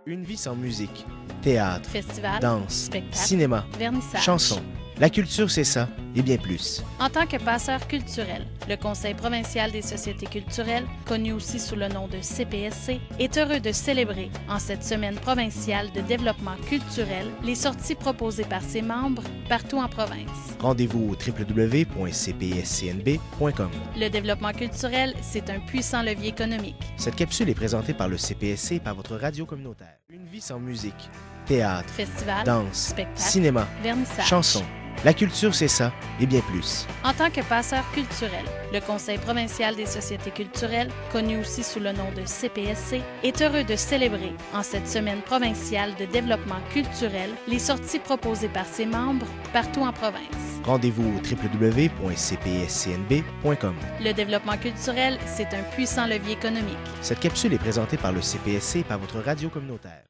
Une vie sans musique, théâtre, Festival, danse, spectacle, cinéma, vernissage. chansons. La culture, c'est ça, et bien plus. En tant que passeur culturel, le Conseil provincial des sociétés culturelles, connu aussi sous le nom de CPSC, est heureux de célébrer, en cette semaine provinciale de développement culturel, les sorties proposées par ses membres partout en province. Rendez-vous au www.cpscnb.com. Le développement culturel, c'est un puissant levier économique. Cette capsule est présentée par le CPSC et par votre radio communautaire. Une vie sans musique, théâtre, Festival, danse, spectacle, cinéma, vernissage. chansons. La culture, c'est ça, et bien plus. En tant que passeur culturel, le Conseil provincial des sociétés culturelles, connu aussi sous le nom de CPSC, est heureux de célébrer, en cette semaine provinciale de développement culturel, les sorties proposées par ses membres partout en province. Rendez-vous au www.cpscnb.com. Le développement culturel, c'est un puissant levier économique. Cette capsule est présentée par le CPSC et par votre radio communautaire.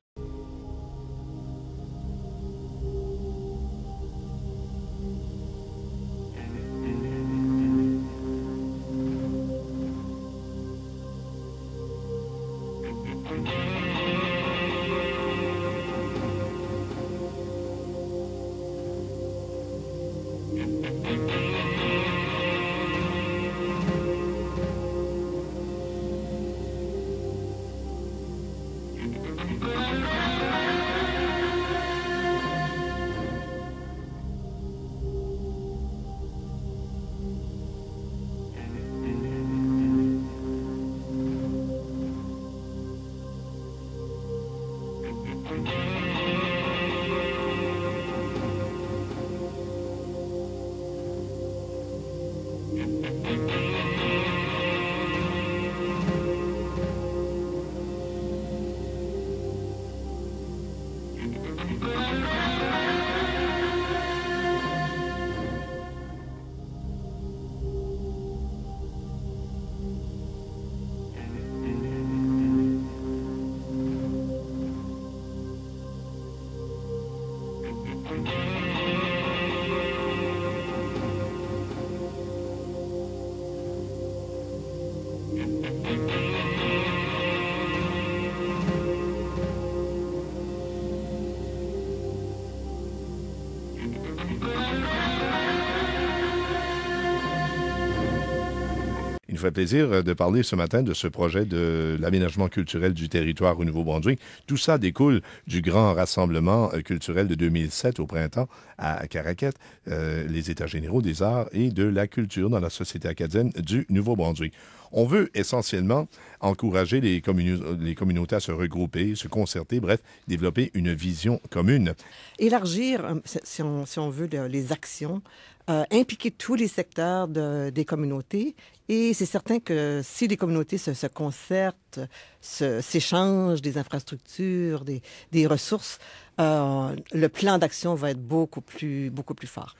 Il nous fait plaisir de parler ce matin de ce projet de l'aménagement culturel du territoire au Nouveau-Brunswick. Tout ça découle du grand rassemblement culturel de 2007 au printemps à Caraquette, les États généraux des arts et de la culture dans la Société acadienne du Nouveau-Brunswick. On veut essentiellement encourager les communautés à se regrouper, se concerter, bref, développer une vision commune. Élargir, si on veut, les actions, impliquer tous les secteurs des communautés. Et c'est certain que si les communautés se concertent, s'échangent des infrastructures, des ressources, le plan d'action va être beaucoup plus fort.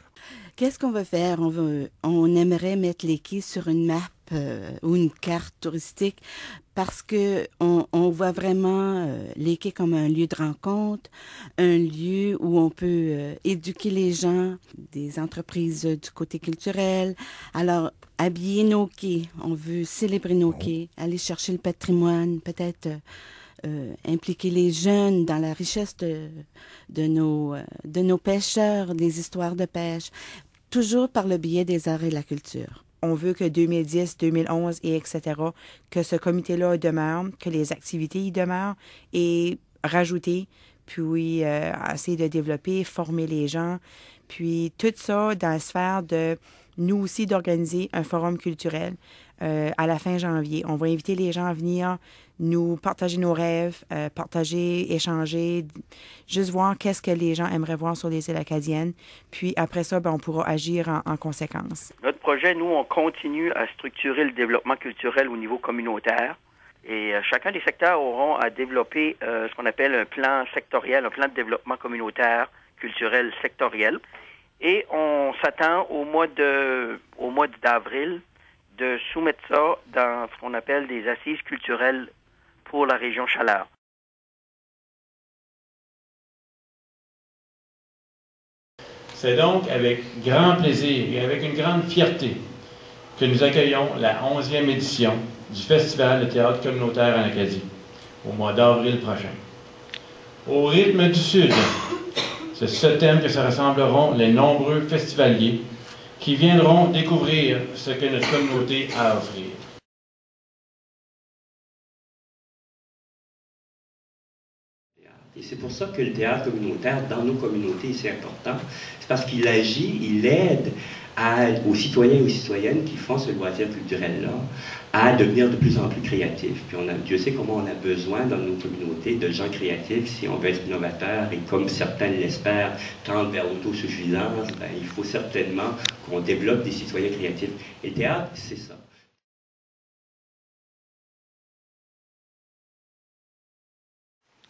Qu'est-ce qu'on veut faire? On aimerait mettre les quais sur une map ou une carte touristique parce que on voit vraiment les quais comme un lieu de rencontre, un lieu où on peut éduquer les gens, des entreprises du côté culturel. Alors, habiller nos quais, on veut célébrer nos quais, aller chercher le patrimoine, peut-être impliquer les jeunes dans la richesse de nos pêcheurs, des histoires de pêche, toujours par le biais des arts et de la culture. On veut que 2010, 2011 et etc., que ce comité-là demeure, que les activités y demeurent et rajouter, puis essayer de développer, former les gens, puis tout ça dans la sphère de nous aussi d'organiser un forum culturel à la fin janvier. On va inviter les gens à venir nous partager nos rêves, partager, échanger, juste voir qu'est-ce que les gens aimeraient voir sur les îles acadiennes. Puis après ça, on pourra agir en conséquence. Notre projet, nous, on continue à structurer le développement culturel au niveau communautaire. Et chacun des secteurs auront à développer ce qu'on appelle un plan sectoriel, un plan de développement communautaire, culturel, sectoriel. Et on s'attend au mois d'avril de soumettre ça dans ce qu'on appelle des assises culturelles pour la région Chaleur. C'est donc avec grand plaisir et avec une grande fierté que nous accueillons la 11e édition du Festival de théâtre communautaire en Acadie au mois d'avril prochain. Au rythme du Sud. C'est ce thème que se rassembleront les nombreux festivaliers qui viendront découvrir ce que notre communauté a à offrir. Et c'est pour ça que le théâtre communautaire, dans nos communautés, c'est important. C'est parce qu'il agit, il aide aux citoyens et aux citoyennes qui font ce loisir culturel-là à devenir de plus en plus créatifs. Puis Dieu sait comment on a besoin dans nos communautés de gens créatifs si on veut être innovateur et comme certains l'espèrent, tendre vers l'autosuffisance, ben, il faut certainement qu'on développe des citoyens créatifs. Et le théâtre, c'est ça.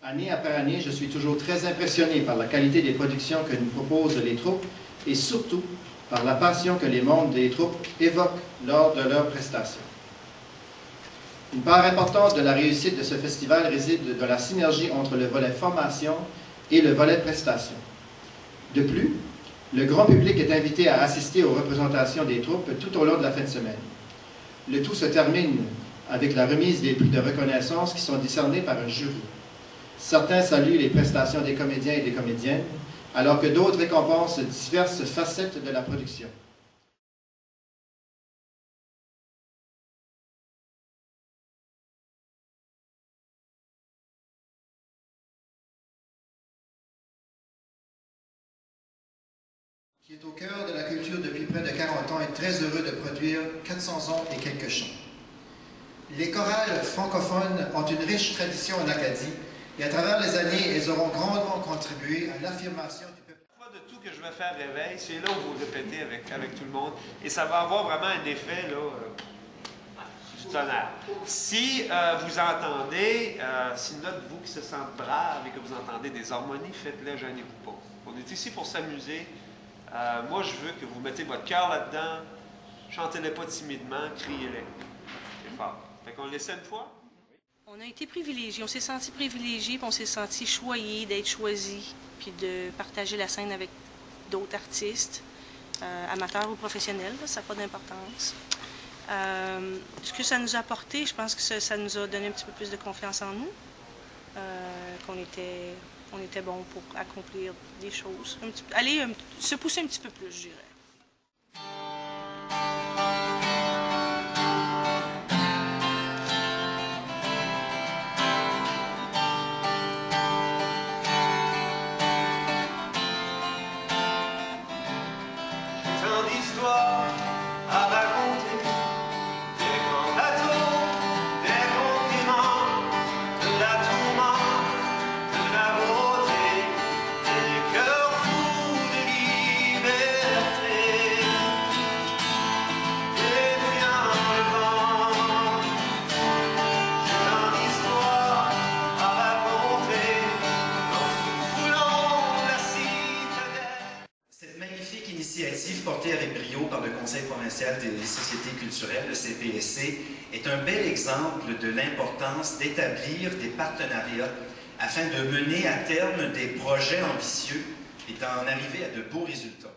Année après année, je suis toujours très impressionné par la qualité des productions que nous proposent les troupes et surtout par la passion que les membres des troupes évoquent lors de leurs prestations. Une part importante de la réussite de ce festival réside dans la synergie entre le volet formation et le volet prestation. De plus, le grand public est invité à assister aux représentations des troupes tout au long de la fin de semaine. Le tout se termine avec la remise des prix de reconnaissance qui sont décernés par un jury. Certains saluent les prestations des comédiens et des comédiennes, alors que d'autres récompensent diverses facettes de la production. Qui est au cœur de la culture depuis près de 40 ans, est très heureux de produire 400 ans et quelques chants. Les chorales francophones ont une riche tradition en Acadie, et à travers les années, elles auront grandement contribué à l'affirmation du peuple. De tout que je vais faire réveil, c'est là où vous répétez avec tout le monde. Et ça va avoir vraiment un effet là, du tonnerre. Si vous entendez, si notre vous qui se sent brave et que vous entendez des harmonies, faites-les, gênez-vous pas. On est ici pour s'amuser. Moi, je veux que vous mettez votre cœur là-dedans. Chantez-les pas timidement, criez-les. C'est fort. Fait qu'on l'essaie une fois. On a été privilégiés, on s'est senti privilégiés, puis on s'est senti choyés d'être choisis, puis de partager la scène avec d'autres artistes, amateurs ou professionnels, ça n'a pas d'importance. Ce que ça nous a apporté, je pense que ça nous a donné un petit peu plus de confiance en nous, qu'on était bon pour accomplir des choses, se pousser un petit peu plus, je dirais. Porté avec brio par le Conseil provincial des sociétés culturelles, le CPSC, est un bel exemple de l'importance d'établir des partenariats afin de mener à terme des projets ambitieux et d'en arriver à de beaux résultats.